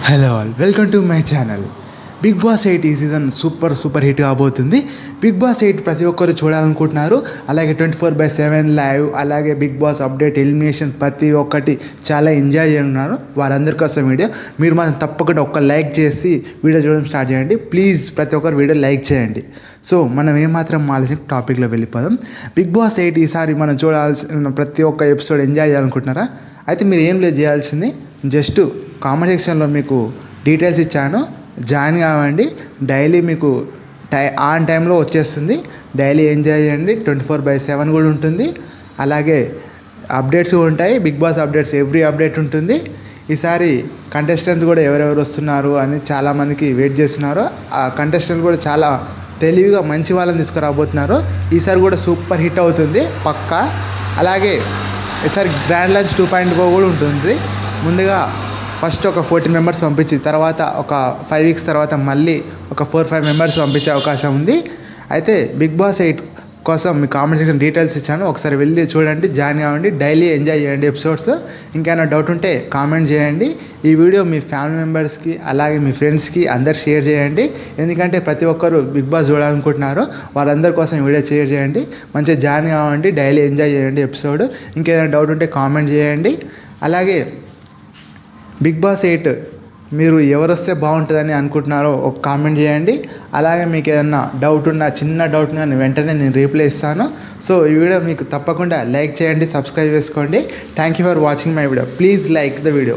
Hello all, welcome to my channel. Big boss 8 ఈ season super hit కాబోతుంది. Big boss 8 ప్రతి ఒక్కరు చూడాలనుకుంటున్నారు. అలాగే 24/7 లైవ్, అలాగే బిగ్ బాస్ అప్డేట్, ఎలిమినేషన్ ప్రతి ఒక్కటి చాలా ఎంజాయ్ చేయనున్నారు. వారందరి కోసం వీడియో మీరు మాత్రం తప్పకుండా ఒక్క లైక్ చేసి వీడియో చూడడం స్టార్ట్ చేయండి. ప్లీజ్ ప్రతి ఒక్కరు వీడియో లైక్ చేయండి. సో మనం ఏమాత్రం ఆలోచన టాపిక్లో వెళ్ళిపోదాం. బిగ్ బాస్ 8 ఈసారి మనం చూడాల్సిన ప్రతి ఒక్క ఎపిసోడ్ ఎంజాయ్ చేయాలనుకుంటున్నారా? అయితే మీరు ఏం లేదు చేయాల్సింది, జస్ట్ కామెంట్ సెక్షన్లో మీకు డీటెయిల్స్ ఇచ్చాను, జాయిన్ కావండి. డైలీ మీకు ఆన్ టైంలో వచ్చేస్తుంది. డైలీ ఎంజాయ్ చేయండి. 24/7 కూడా ఉంటుంది. అలాగే అప్డేట్స్ ఉంటాయి. Big boss updates every update ఉంటుంది. ఈసారి కంటెస్టెంట్ కూడా ఎవరెవరు వస్తున్నారు అని చాలామందికి వెయిట్ చేస్తున్నారు. ఆ కంటెస్టెంట్ కూడా చాలా తెలివిగా మంచి వాళ్ళని తీసుకురాబోతున్నారు. ఈసారి కూడా సూపర్ హిట్ అవుతుంది పక్కా. అలాగే ఈసారి గ్రాండ్ లంచ్ 2.0 కూడా ఉంటుంది. ముందుగా ఫస్ట్ ఒక 14 మెంబర్స్ పంపించి తర్వాత ఒక 5 వీక్స్ తర్వాత మళ్ళీ ఒక 4-5 మెంబర్స్ పంపించే అవకాశం ఉంది. అయితే బిగ్ బాస్ 8 కోసం మీ కామెంట్ సెక్షన్ డీటెయిల్స్ ఇచ్చాను, ఒకసారి వెళ్ళి చూడండి, జాయిన్ అవ్వండి, డైలీ ఎంజాయ్ చేయండి ఎపిసోడ్స్. ఇంకేమైనా డౌట్ ఉంటే కామెంట్ చేయండి. ఈ వీడియో మీ ఫ్యామిలీ మెంబర్స్కి అలాగే మీ ఫ్రెండ్స్కి అందరికి షేర్ చేయండి. ఎందుకంటే ప్రతి ఒక్కరు బిగ్ బాస్ చూడాలనుకుంటున్నారు. వాళ్ళందరి కోసం వీడియో షేర్ చేయండి. మంచిగా జాయిన్ అవ్వండి, డైలీ ఎంజాయ్ చేయండి ఎపిసోడ్. ఇంకేదైనా డౌట్ ఉంటే కామెంట్ చేయండి. అలాగే బిగ్ బాస్ 8 మీరు ఎవరు వస్తే బాగుంటుందని అనుకుంటున్నారో ఒక కామెంట్ చేయండి. అలాగే మీకు ఏదన్నా డౌట్ ఉన్నా, చిన్న డౌట్ ఉన్నా వెంటనే నేను రీప్లై ఇస్తాను. సో ఈ వీడియో మీకు తప్పకుండా లైక్ చేయండి, సబ్స్క్రైబ్ చేసుకోండి. Thank you for watching my video. Please like the video.